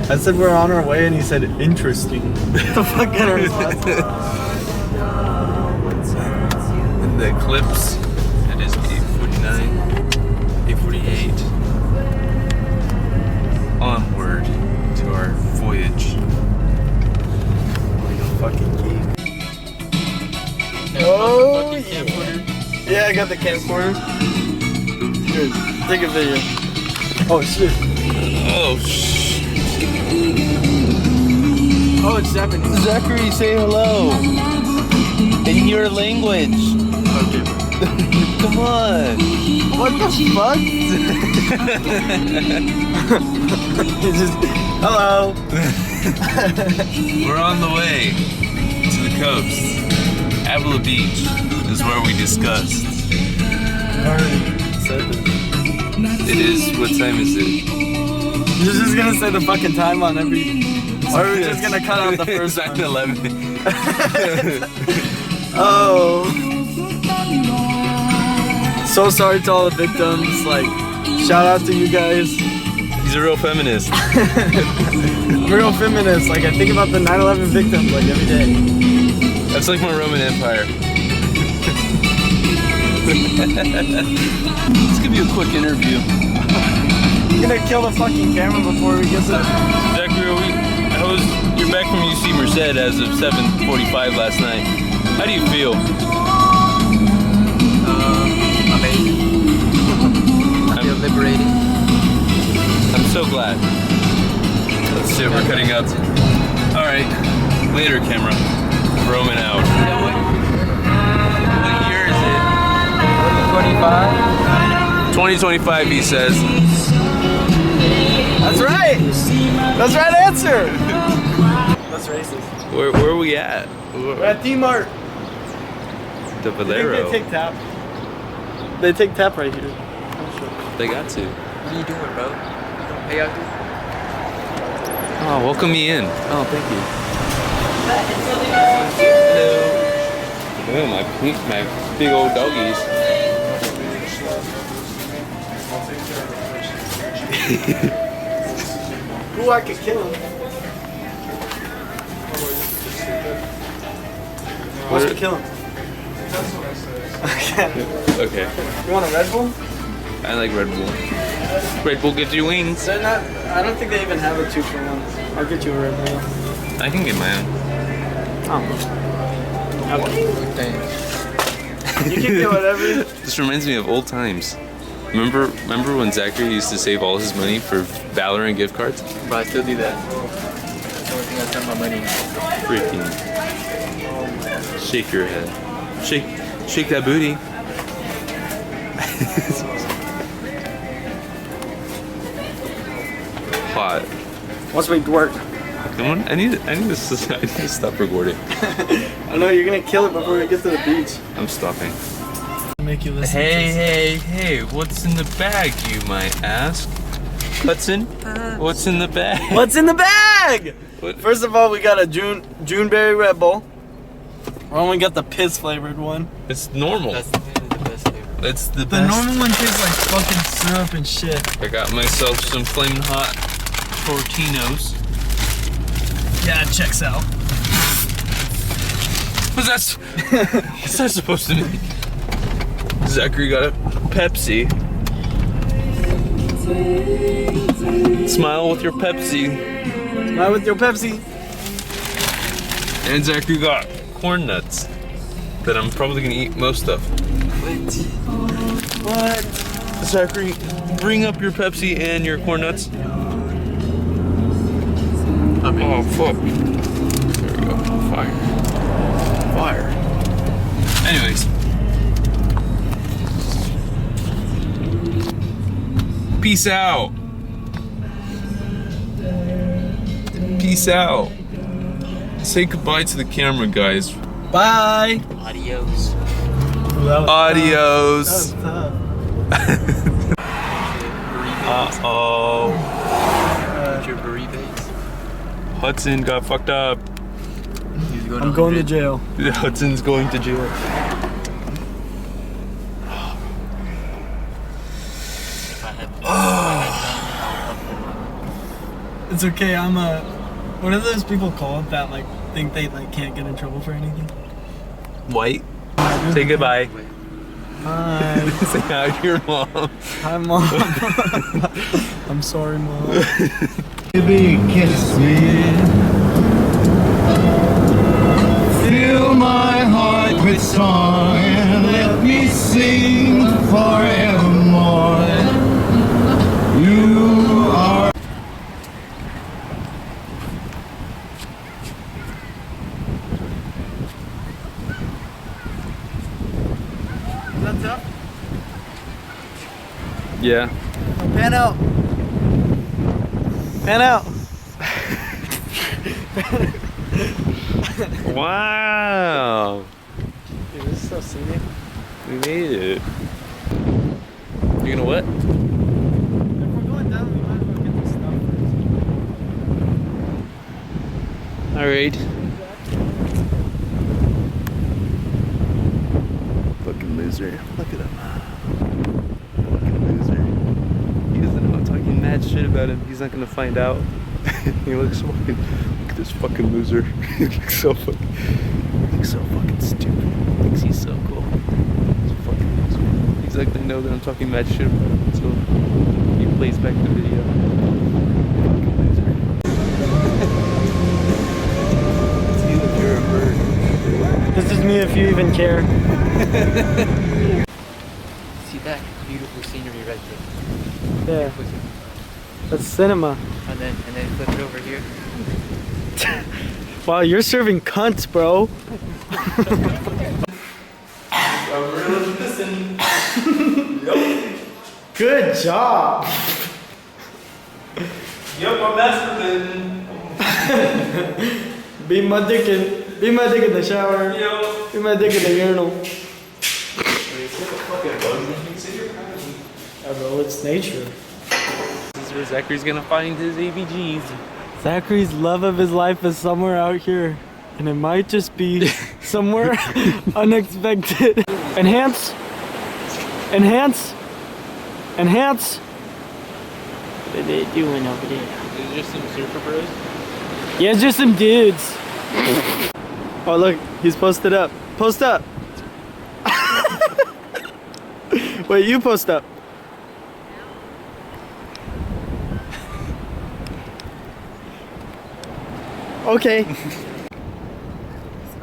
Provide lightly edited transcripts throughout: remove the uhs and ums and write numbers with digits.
I said we're on our way, and he said interesting. The fuck kind of response? And the eclipse, it is 8:49, 8:48. Onward to our voyage. Fucking geek. Oh yeah. Yeah, I got the camcorder. Good. Take a video. Oh shit. Oh shit. Oh, it's Japanese. Zachary, say hello. In your language. Okay. Come on. What the fuck? It's just hello. We're on the way to the coast. Avila Beach is where we discussed. I already said this. It is, what time is it? You're just gonna say the fucking time on every. Or are we just gonna cut out the first It's one? 9:11. Oh. So sorry to all the victims. Like, shout out to you guys. He's a real feminist. Real feminist. Like, I think about the 9/11 victims like every day. That's like my Roman Empire. Let's give you a quick interview. You're gonna kill the fucking camera before we get to. Zachary, you're back from UC Merced as of 7:45 last night. How do you feel? Amazing. I feel liberating. I'm so glad. Let's see if we're cutting out. All right, later, camera. Roman out. What year is it? 25. 2025, he says. That's right. That's right answer. That's racist. Where are we at? We're at D-Mart. The I think Valero. they take tap. They take tap right here. They got to. What are you doing, bro? You don't pay out, dude? Oh, welcome me in. Oh, thank you. Oh, my big old doggies. Ooh, I could kill him. Watch me kill him. Okay. You want a Red Bull? I like Red Bull. Red Bull gives you wings. They're not. I don't think they even have a 2-for-1. I'll get you a Red Bull. I can get my own. Oh. Okay. Thanks. You can get whatever. This reminds me of old times. Remember when Zachary used to save all his money for Valorant gift cards? But I still do that. That's the only thing I spend my money on. Freaking. Shake your head. Shake that booty. Hot. Watch me work. Come on, I need to stop recording. I know you're gonna kill it before we get to the beach. I'm stopping. Make you listen. Hey, what's in the bag, you might ask? Hudson, what's in the bag? What's in the bag? What? First of all, we got a Juneberry Red Bull. We only got the piss flavored one. It's normal. That's the best flavor. That's the The best. normal one tastes like fucking syrup and shit. I got myself some flaming hot Tortinos. Yeah, it checks out. What's that supposed to mean? Zachary got a Pepsi. Smile with your Pepsi. Not with your Pepsi. And Zachary got corn nuts that I'm probably gonna eat most of. What? Zachary, bring up your Pepsi and your corn nuts. Oh, fuck. There we go. Fire. Anyways. Peace out. Peace out. Say goodbye to the camera, guys. Bye. Adios. Adios. Tough. Uh-oh. Your burritos. Hudson got fucked up. I'm going to jail. Hudson's going to jail. It's okay. I'm a. What are those people called that like think they like can't get in trouble for anything? White. Say goodbye. Hi. Say hi to your mom. Hi, Mom. I'm sorry, Mom. Baby, kiss me. Fill my heart with song and let me sing forevermore. You are. Is that tough? Yeah. Pan out. Pan out. Wow. Dude, this is so scenic. We made it. You gonna what? If we're going down, we might as well get this stuff. Alright. Fucking loser. Look at him. Fucking loser. He doesn't know I'm talking mad shit about him. He's not gonna find out. He looks fucking. Look at this fucking loser. He looks so fucking stupid. He thinks he's so cool. He's a fucking loser. He's not gonna know that I'm talking mad shit about him until he plays back the video. Fucking loser. You're a bird. This is me if you even care. See that beautiful scenery right there. Yeah. That's cinema. And then flip it over here. Wow, you're serving cunts, bro. Good job. Yep, I'm masturbating. Be my dick in the shower. Yo. Be my dick in the urinal. Yeah, bro, it's nature. This is where Zachary's gonna find his ABGs. Zachary's love of his life is somewhere out here. And it might just be somewhere unexpected. Enhance. Enhance. Enhance. What are they doing over there? Is it just some surfer bros? Yeah, it's just some dudes. Oh, look, he's posted up. Post up. Wait, you post up. Okay.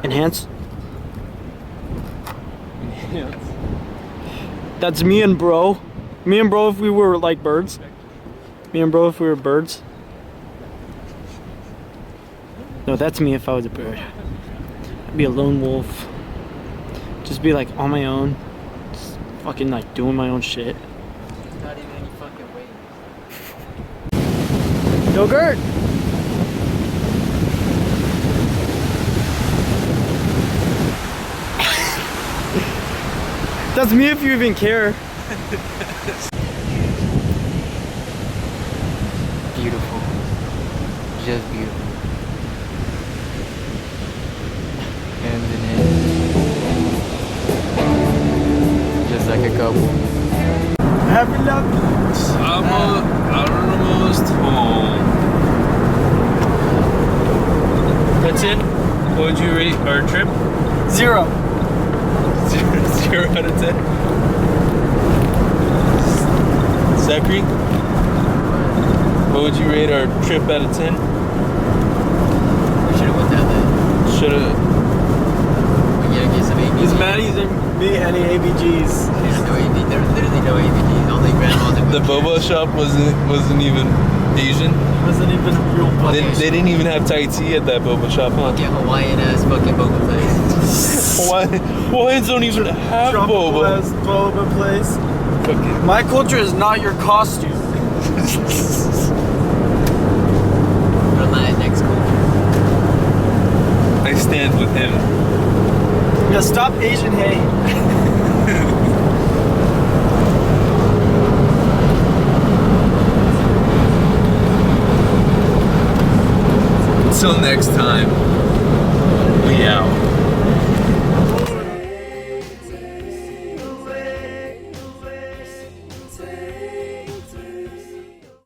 Enhance. That's me and bro. Me and bro if we were like birds. Me and bro if we were birds. No, that's me if I was a bird. I'd be a lone wolf. Just be like on my own. Just fucking like doing my own shit. There's not even any fucking weight. Yo, Gert! That's me if you even care. Beautiful. Just beautiful. Hands in hand. Just like a couple. Happy love. I'm almost home. That's it? What would you rate our trip? 0. 0 out of 10. Zachary? What would you rate our trip out of 10? We should have went down there. Should've. We gotta get some ABGs. Is Maddie didn't be any ABGs. There's no ABG. There's literally no ABGs. Only grandmas and The boba shop wasn't even Asian. Wasn't even a real They place. didn't even have Thai tea at that boba shop, huh? fucking Hawaiian ass fucking boba place. Hawaiians don't even have boba. Boba place. Fucking. My culture is not your costume. Or Latinx culture. I stand with him. Yeah, stop Asian hate. Until next time.